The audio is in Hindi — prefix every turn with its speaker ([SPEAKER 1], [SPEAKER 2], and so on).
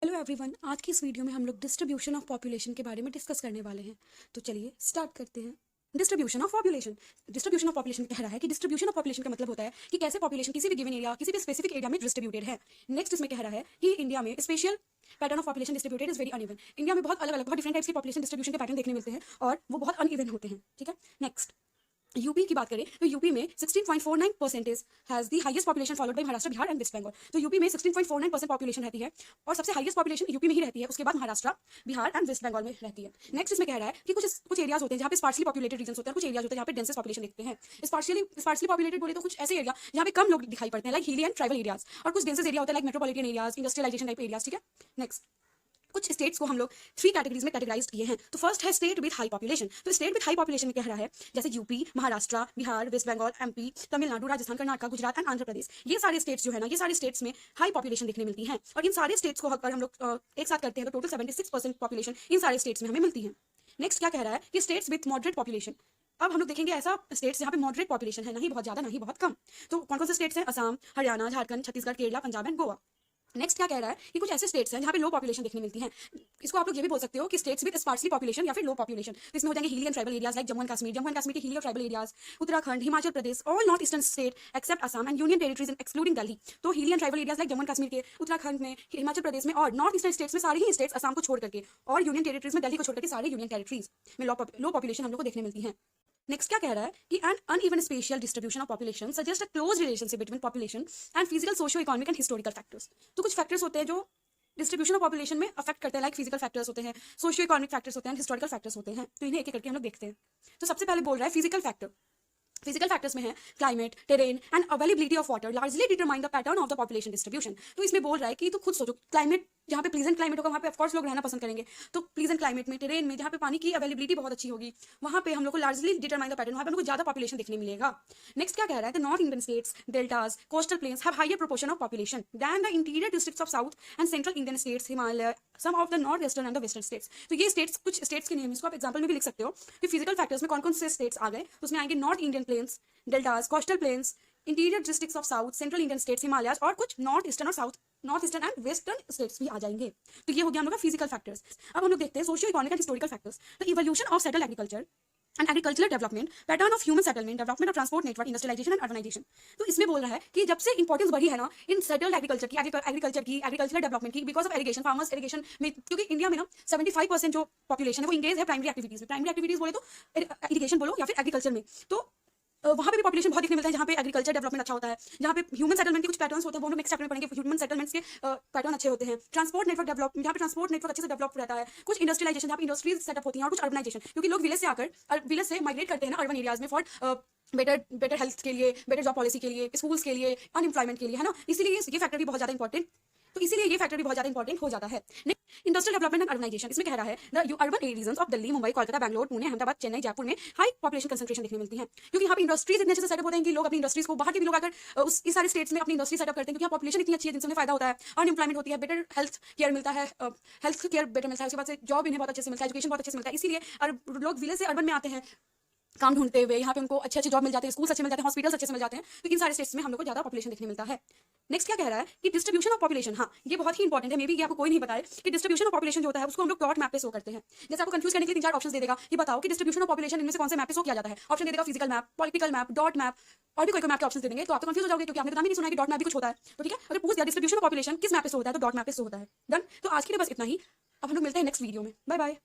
[SPEAKER 1] हेलो एवरीवन, आज की इस वीडियो में हम लोग डिस्ट्रीब्यूशन ऑफ पॉपुलेशन के बारे में डिस्कस करने वाले हैं। तो चलिए स्टार्ट करते हैं। डिस्ट्रीब्यूशन ऑफ पॉपुलेशन कह रहा है कि डिस्ट्रीब्यूशन ऑफ पॉपुलेशन का मतलब होता है कि कैसे पॉपुलेशन किसी भी गिवन एरिया, किसी भी स्पेसिफिक एरिया में डिस्ट्रीब्यूटेड है। नेक्स्ट इसमें कह रहा है कि इंडिया में special pattern of population distributed is very uneven. India में बहुत अलग अलग, बहुत डिफरेंट टाइप्स की पॉपुलेशन डिस्ट्रीब्यूशन के पैटर्न देखने मिलते हैं और वो बहुत अनइवन होते हैं। ठीक है, नेक्स्ट यूपी की बात करें तो यूपी में 16.49% has the highest population followed by Maharashtra, Bihar and West Bengal. तो यूपी में 16.49% पॉपुलेशन रहती है और सबसे हाईएस्ट पॉपुलेशन यूपी में ही रहती है, उसके बाद महाराष्ट्र, बिहार एंड वेस्ट बंगाल में रहती है। नेक्स्ट इसमें कह रहा है कि कुछ एरियाज होते हैं जहाँ पे स्पार्सली पॉपुलेटेड रीजन होते हैं, कुछ एरियाज होते हैं जहाँ पे डेंसेस्ट पॉपुलेशन देखते हैं। स्पार्सली पॉपुलेटेड बोले तो कुछ ऐसे एरिया जहाँ पे कम लोग दिखाई पड़ते हैं, लाइक हिली एंड ट्राइबल एरियाज, और कुछ डेंसेस्ट एरिया होता है like metropolitan areas, industrialization type areas. ठीक है, नेक्स्ट कुछ स्टेट्स को हम लोग 3 कैटेगरीज में कैटेगराइज किए हैं। तो फर्स्ट है स्टेट विद हाई पॉपुलेशन। तो स्टेट विद हाई पॉपुलेशन में कह रहा है जैसे UP, Maharashtra, Bihar, West Bengal, MP, Tamil Nadu, Rajasthan, Karnataka, Gujarat and Andhra Pradesh. ये सारे स्टेट्स जो है ना, ये सारे स्टेट्स में हाई पॉपुलेशन देखने मिलती है और इन सारे स्टेट्स को अगर हम लोग एक साथ करते हैं तो टोटल 76% पॉपुलेशन इन सारे स्टेट्स में हमें मिलती है। नेक्स्ट क्या कह रहा है कि स्टेट्स विद मॉडरेट पॉपुलेशन। अब हम लोग देखेंगे ऐसा स्टेट्स जहाँ पे मॉडरेट पॉपुलेशन है, नहीं बहुत ज्यादा नहीं बहुत कम। तो कौन कौन से स्टेट्स हैं? असम, हरियाणा, झारखंड, छत्तीसगढ़, केरला, पंजाब एंड गोवा। नेक्स्ट क्या कह रहा है कि कुछ ऐसे स्टेट्स हैं जहाँ पे लो पॉपुलेशन देखने मिलती है। इसको आप लोग ये भी बोल सकते हो कि स्टेट्स विद स्पार्सली पॉपुलेशन या फिर लो पॉपुलेशन। तो इसमें हो जाएंगे hilly and tribal areas like Jammu and Kashmir के हिली और tribal areas, Uttarakhand, Himachal Pradesh, all north eastern state except Assam and union territories excluding Delhi. तो hilly and tribal areas like Jammu and Kashmir के, उत्तराखंड में, हिमाचल प्रदेश में और नॉर्थ ईस्टर्न स्टेट्स में सारे ही स्टेट्स असम को छोड़ करके और यूनियन टेरिटरीज में दिल्ली को छोड़ करके सारे यूनियन टेरिटरीज में लो पॉपुलेशन हम लोग को देखने मिलती है। नेक्स्ट क्या कह रहा है कि an uneven spatial distribution of population suggest a close relationship between population and physical, socio economic and historical factors. तो कुछ फैक्टर्स होते हैं जो डिस्ट्रीब्यूशन ऑफ पॉपुलेशन में अफेक्ट करते हैं, लाइक फिजिकल फैक्टर्स होते हैं, सोशियो इकोनॉमिक फैक्टर्स होते हैं, हिस्टोरिकल फैक्टर्स होते हैं। तो इन्हें एक एक करके हम लोग देखते हैं। तो सबसे पहले बोल रहा है फिजिकल फैक्टर। फिजिकल फैक्टर्स में है climate, terrain and availability of water largely determine the pattern of the population distribution. तो इसमें बोल रहा है कि तो खुद सोचो, क्लाइमेट जहाँ पे प्लीजेंट क्लाइमेट होगा वहाँ पे ऑफकोर्स लोग रहना पसंद करेंगे। तो प्लीजेंट क्लाइमेट में, टेरेन में, जहाँ पे पानी की अवेलेबिलिटी बहुत अच्छी होगी, वहाँ पे हम लोग को लार्जली डिटरमाइन द पैटर्न, वहाँ पे हमको ज्यादा पॉपुलेशन देखने मिलेगा। नेक्स्ट क्या कह रहा है? The north Indian states, deltas, coastal plains have higher proportion of population then the interior districts of south and central Indian states, Himalaya, some of the north western and the western states. तो ये स्टेट्स, कुछ स्टेट्स के नेम इसको आप एग्जाम्पल में भी लिख सकते हो कि फिजिकल फैक्टर्स में कौन कौन से स्टेट्स आ गए। तो उसमें आएंगे north Indian plains, deltas, coastal planes, interior districts of south, central Indian states, Himalayas और कुछ नॉर्थ ईस्टर्न और south, north eastern and western states भी आ जाएंगे। तो ये हो गया हम लोग का फिजिकल फैक्टर्स। अब हम लोग देखते हैं socio economic and historical factors. तो evolution of settle agriculture and agricultural development, pattern of human settlement, development of transport network, industrialization and urbanization. तो इसमें बोल रहा है कि जब से इंपॉर्टेंस बढ़ी है ना इन सेटल्ड एग्रीकल्चर की, एग्रीकल्चरल डेवलपमेंट की, because of irrigation, farmers irrigation में, क्योंकि इंडिया में ना 75% जो पॉपुलेशन है वो इंगेज है प्राइमरी एक्टिविटीज में। प्राइमरी एक्टिविटीज बोले तो इरिगेशन बोलो या फिर एग्रीकल्चर में। तो वहाँ पे भी पॉपुलेशन बहुत दिखने मिलता है जहाँ पे एग्रीकल्चर डेवलपमेंट अच्छा होता है, जहाँ पे ह्यूमन सेटलमेंट के कुछ पैटर्न्स होते हैं, वो हम लोग नेक्स्ट चैप्टर में पढ़ेंगे। ह्यूमन सेटलमेंट्स के पैटर्न अच्छे होते हैं। ट्रांसपोर्ट नेटवर्क डेवलप, जहाँ पे ट्रांसपोर्ट नेटवर्क अच्छे से डेवलप रहता है। कुछ इंडस्ट्रियलाइजेशन, जहाँ पे इंडस्ट्रीज सेटअप होती हैं, और कुछ अर्बनाइजेशन, क्योंकि लोग विलेज से आकर विलेज से माइग्रेट करते हैं ना अर्बन एरियाज में फॉर बेटर हेल्थ के लिए, बेटर जॉब पॉलिसी के लिए, स्कूल्स के लिए, अनएम्प्लॉयमेंट के लिए, है ना। इसीलिए ये फैक्टर भी बहुत ज्यादा इंपॉर्टेंट हो जाता है। इंडस्ट्रियल डेवलपमेंट एंड अर्बनाइजेशन, इसमें कह रहा है the urban regions of Delhi, Mumbai, Kolkata, Bangalore, Pune, Ahmedabad, Chennai, Jaipur में हाई पॉपुलेशन कंसंट्रेशन देखने मिलती है, क्योंकि यहाँ पे इंडस्ट्रीज इतने अच्छे से सेटअप होते हैं कि लोग अपनी इंडस्ट्रीज को, बाहर के भी लोग आकर इस सारे स्टेट्स में अपनी इंडस्ट्री सेटअप करते हैं, क्योंकि यहाँ पॉपुलेशन इतनी अच्छी है जिनसे उन्हें फायदा होता है, अनएम्प्लॉयमेंट होती है, बेटर हेल्थ केयर मिलता है, उसके बाद से जॉब इन्हें बहुत अच्छे से मिलता है, एजुकेशन बहुत अच्छे से मिलता है। इसीलिए लोग विलेज से अर्बन में आते हैं काम ढूंढते हुए, यहाँ पे उनको अच्छे अच्छे जॉब मिल जाते हैं, स्कूल्स अच्छे मिल जाते हैं, हॉस्पिटल्स अच्छे से मिल जाते हैं। तो इन सारे स्टेट्स में हम लोग को ज्यादा पॉपुलेशन देखने मिलता है। नेक्स्ट क्या कह रहा है कि डिस्ट्रीब्यूशन ऑफ पॉपुलेशन, हाँ ये बहुत ही इंपॉर्टेंट है, मे बी ये आपको कोई नहीं बताए कि डिस्ट्रीब्यूशन ऑफ पॉपुलेशन जो होता है उसको हम लोग प्लॉट मैप पे शो करते हैं। जैसे आपको कंफ्यूज करने के लिए 3-4 ऑप्शन दे देगा कि बताओ कि डिस्ट्रीब्यूशन ऑफ पॉपुलेशन इनमें से कौन से मैप पे शो किया जाता है। ऑप्शन दे देगा physical map, political map, dot map, और भी कोई मैप के ऑप्शन दे देंगे, तो आप तो कंफ्यूज हो जाओगे क्योंकि आपने तो नाम ही नहीं सुना है कि डॉट मैप भी कुछ होता है। तो ठीक है, अगर पूछ दिया डिस्ट्रीब्यूशन ऑफ पॉपुलेशन किस मैप पे शो होता है तो डॉट मैप पे शो होता है। डन। तो आज के लिए बस इतना ही। अब हम लोग मिलते हैं नेक्स्ट वीडियो में। Bye bye.